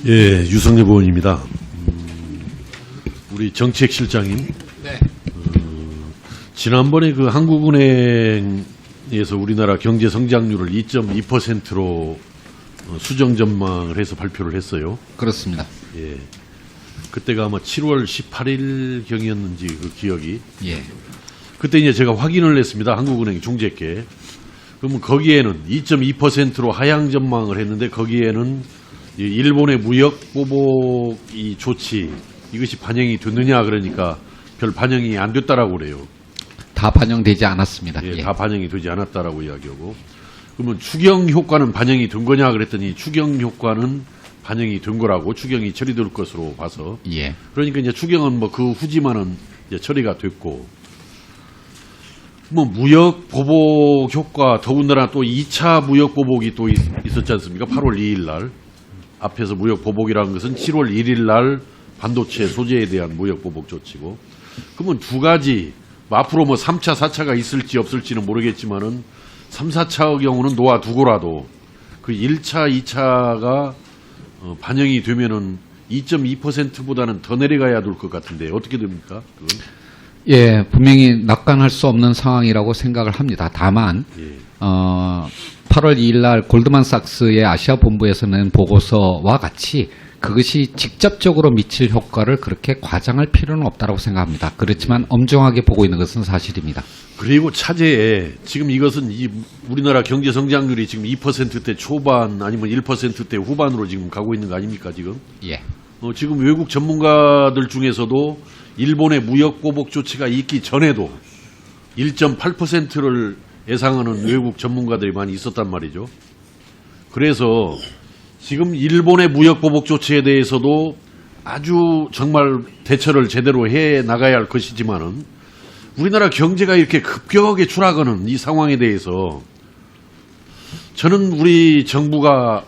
예, 유성엽 의원입니다. 우리 정책실장님. 네. 지난번에 그 한국은행에서 우리나라 경제 성장률을 2.2%로 수정 전망을 해서 발표를 했어요. 그렇습니다. 예. 그때가 아마 7월 18일 경이었는지 그 기억이. 예. 그때 이제 제가 확인을 했습니다. 한국은행 중재께. 그러면 거기에는 2.2%로 하향 전망을 했는데 거기에는 이 일본의 무역 보복 이 조치 이것이 반영이 됐느냐 그러니까 별 반영이 안 됐다라고 그래요. 다 반영되지 않았습니다. 예, 예. 다 반영이 되지 않았다라고 이야기하고. 그러면 추경 효과는 반영이 된 거냐 그랬더니 추경 효과는 반영이 된 거라고 추경이 처리될 것으로 봐서. 예. 그러니까 이제 추경은 뭐 그 후지만은 이제 처리가 됐고. 뭐 무역 보복 효과 더군다나 또 2차 무역 보복이 또 있었지 않습니까? 8월 2일 날. 앞에서 무역 보복이라는 것은 7월 1일 날 반도체 소재에 대한 무역 보복 조치고. 그러면 두 가지 앞으로 뭐 3차, 4차가 있을지 없을지는 모르겠지만은 3, 4차의 경우는 놓아두고라도 그 1차, 2차가 반영이 되면은 2.2%보다는 더 내려가야 될 것 같은데 어떻게 됩니까? 그건? 예, 분명히 낙관할 수 없는 상황이라고 생각을 합니다. 다만, 예. 8월 2일 날 골드만삭스의 아시아 본부에서 낸 보고서와 같이 그것이 직접적으로 미칠 효과를 그렇게 과장할 필요는 없다고 생각합니다. 그렇지만 엄중하게 보고 있는 것은 사실입니다. 그리고 차제에 지금 이것은 이 우리나라 경제 성장률이 지금 2%대 초반 아니면 1%대 후반으로 지금 가고 있는 거 아닙니까 지금? 예. 지금 외국 전문가들 중에서도 일본의 무역 보복 조치가 있기 전에도 1.8%를 예상하는 외국 전문가들이 많이 있었단 말이죠. 그래서 지금 일본의 무역 보복 조치에 대해서도 아주 정말 대처를 제대로 해 나가야 할 것이지만은 우리나라 경제가 이렇게 급격하게 추락하는 이 상황에 대해서 저는 우리 정부가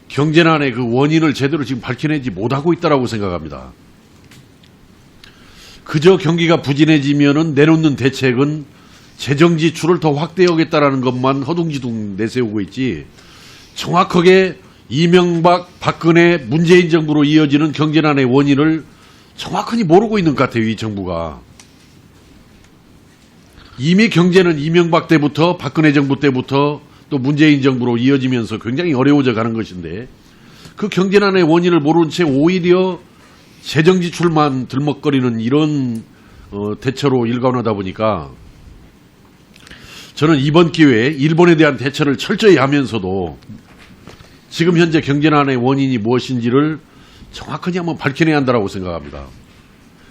경제난의 그 원인을 제대로 지금 밝혀내지 못하고 있다고 생각합니다. 그저 경기가 부진해지면은 내놓는 대책은 재정 지출을 더 확대하겠다라는 것만 허둥지둥 내세우고 있지 정확하게 이명박, 박근혜, 문재인 정부로 이어지는 경제난의 원인을 정확하게 모르고 있는 것 같아요, 이 정부가. 이미 경제는 이명박 때부터 박근혜 정부 때부터 또 문재인 정부로 이어지면서 굉장히 어려워져 가는 것인데 그 경제난의 원인을 모르는 채 오히려 재정 지출만 들먹거리는 이런 대처로 일관하다 보니까 저는 이번 기회에 일본에 대한 대처를 철저히 하면서도 지금 현재 경제난의 원인이 무엇인지를 정확하게 한번 밝혀내야 한다고 생각합니다.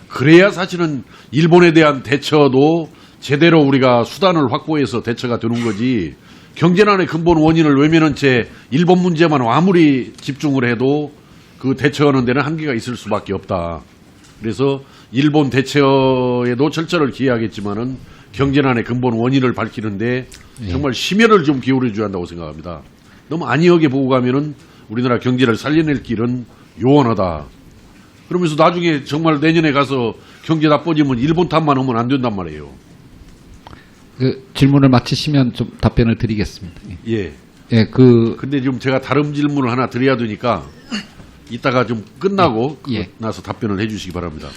그래야 사실은 일본에 대한 대처도 제대로 우리가 수단을 확보해서 대처가 되는 거지 경제난의 근본 원인을 외면한 채 일본 문제만 아무리 집중을 해도 그 대처하는 데는 한계가 있을 수밖에 없다. 그래서 일본 대처에도 철저를 기해야겠지만은 경제난의 근본 원인을 밝히는데 정말 심혈을 좀 기울여줘야 한다고 생각합니다. 너무 안이하게 보고 가면은 우리나라 경제를 살려낼 길은 요원하다. 그러면서 나중에 정말 내년에 가서 경제 나빠지면 일본 탓만 하면 안 된단 말이에요. 그 질문을 마치시면 좀 답변을 드리겠습니다. 예. 예, 근데 지금 제가 다른 질문을 하나 드려야 되니까 이따가 좀 끝나고 예. 나서 답변을 해주시기 바랍니다.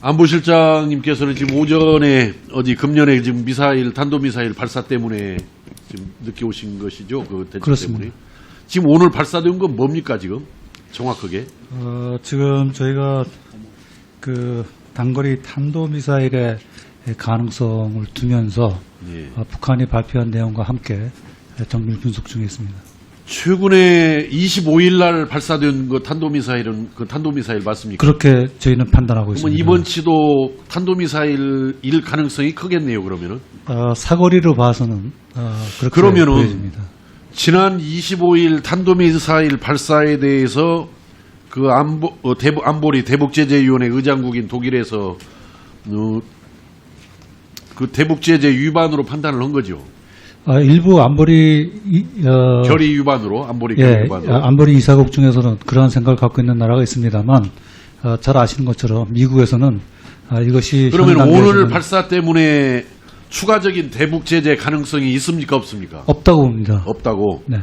안보실장님께서는 지금 오전에 어디 금년에 지금 미사일 탄도미사일 발사 때문에 지금 늦게 오신 것이죠, 그 대책 그렇습니다. 때문에. 지금 오늘 발사된 건 뭡니까 지금 정확하게? 지금 저희가 그 단거리 탄도미사일의 가능성을 두면서 예. 북한이 발표한 내용과 함께 정밀 분석 중에 있습니다. 최근에 25일 날 발사된 그 탄도미사일은 그 탄도미사일 맞습니까? 그렇게 저희는 판단하고 그러면 있습니다. 이번 치도 탄도미사일일 가능성이 크겠네요. 그러면은 사거리로 봐서는 그렇게 그러면은 보여집니다. 지난 25일 탄도미사일 발사에 대해서 그 안보리 대북제재위원회 의장국인 독일에서 그 대북제재 위반으로 판단을 한 거죠. 일부 안보리 결의 위반으로 안보리 예, 결의 위반으로. 안보리 이사국 중에서는 그러한 생각을 갖고 있는 나라가 있습니다만 잘 아시는 것처럼 미국에서는 이것이 그러면 현 오늘 단계에서는 발사 때문에 추가적인 대북 제재 가능성이 있습니까 없습니까? 없다고 봅니다. 없다고. 네.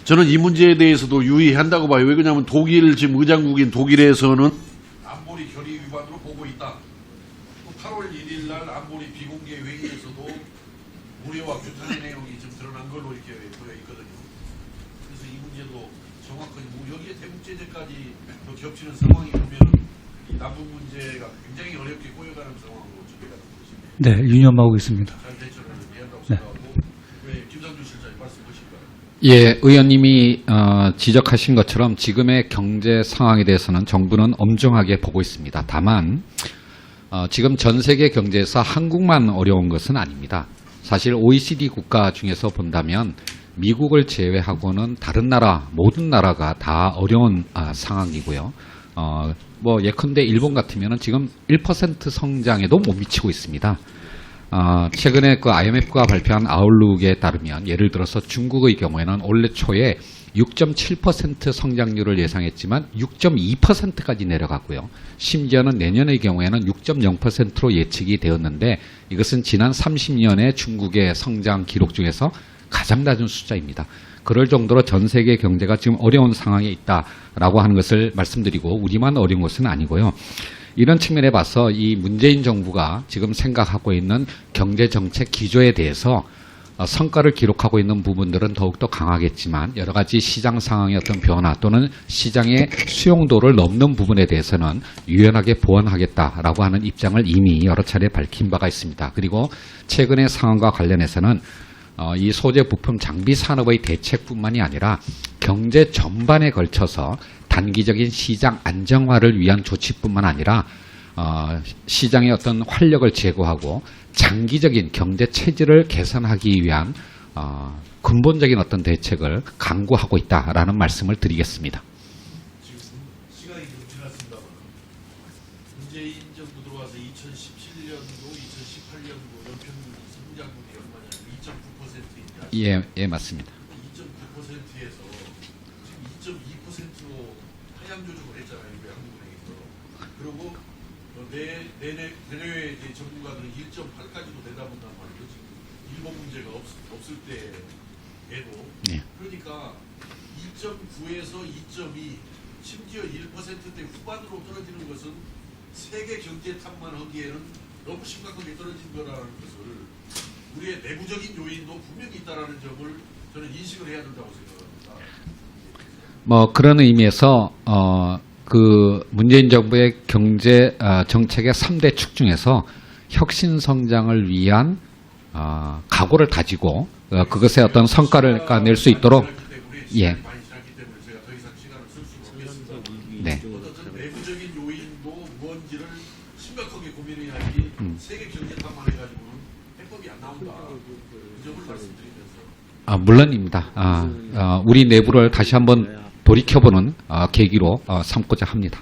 저는 이 문제에 대해서도 유의한다고 봐요. 왜 그러냐면 독일 지금 의장국인 독일에서는 안보리 결의 위반으로 보고 있다. 또 8월 1일 날 안보리 비공개 회의에서도 우려와 규탄의 내용이 좀 드러난 걸로 이렇게 보여 있거든요. 그래서 이 문제도 정확하게 여기에 대북제재까지 더 겹치는 상황이 오면 이 남북 문제가 굉장히 어렵게 꼬여가는 상황으로 전개가 되고 있습니다. 네, 유념하고 있습니다. 잘 대처를 해야 한다고 네. 생각하고 왜 김상준 실장님 말씀하실까요? 예, 의원님이 지적하신 것처럼 지금의 경제 상황에 대해서는 정부는 엄중하게 보고 있습니다. 다만 지금 전 세계 경제에서 한국만 어려운 것은 아닙니다. 사실 OECD 국가 중에서 본다면 미국을 제외하고는 다른 나라, 모든 나라가 다 어려운 상황이고요. 뭐 예컨대 일본 같으면 지금 1% 성장에도 못 미치고 있습니다. 최근에 그 IMF가 발표한 아웃룩에 따르면 예를 들어서 중국의 경우에는 올해 초에 6.7% 성장률을 예상했지만 6.2%까지 내려갔고요. 심지어는 내년의 경우에는 6.0%로 예측이 되었는데 이것은 지난 30년의 중국의 성장 기록 중에서 가장 낮은 숫자입니다. 그럴 정도로 전 세계 경제가 지금 어려운 상황에 있다라고 하는 것을 말씀드리고 우리만 어려운 것은 아니고요. 이런 측면에 봐서 이 문재인 정부가 지금 생각하고 있는 경제정책 기조에 대해서 성과를 기록하고 있는 부분들은 더욱더 강하겠지만 여러 가지 시장 상황의 어떤 변화 또는 시장의 수용도를 넘는 부분에 대해서는 유연하게 보완하겠다라고 하는 입장을 이미 여러 차례 밝힌 바가 있습니다. 그리고 최근의 상황과 관련해서는 이 소재 부품 장비 산업의 대책뿐만이 아니라 경제 전반에 걸쳐서 단기적인 시장 안정화를 위한 조치뿐만 아니라 시장의 어떤 활력을 제고하고 장기적인 경제 체질을 개선하기 위한 근본적인 어떤 대책을 강구하고 있다라는 말씀을 드리겠습니다. 지금 시간이 좀 지났습니다만 문재인 정부 들어와서 2017년도, 2018년도 연평균 성장률이 얼마냐면 2.9%입니다. 예, 맞습니다. 2.9%에서 지금 2.2%로 하향 조정을 했잖아요. 한국은행에서. 그리고 내년에 이제 정부가 1.8까지도 내다본단 말이죠. 지금 일본 문제가 없을 때에도. 예. 그러니까 2.9에서 2.2 심지어 1%대 후반으로 떨어지는 것은 세계 경제 탓만 하기에는 너무 심각하게 떨어진 거라는 것을 우리의 내부적인 요인도 분명히 있다라는 점을 저는 인식을 해야 된다고 생각합니다. 뭐 그런 의미에서 그 문재인 정부의 경제 정책의 3대 축 중에서 혁신 성장을 위한 각오를 다지고 그것의 어떤 성과를 낼 수 있도록 예. 네. 어떤 내부적인 요인도 뭔지를 심각하게 고민해야지 세계 경제 탓만 해가지고는 해법이 안 나온다. 그 점을 말씀드리면서. 물론입니다. 우리 내부를 다시 한번 돌이켜보는 계기로 삼고자 합니다.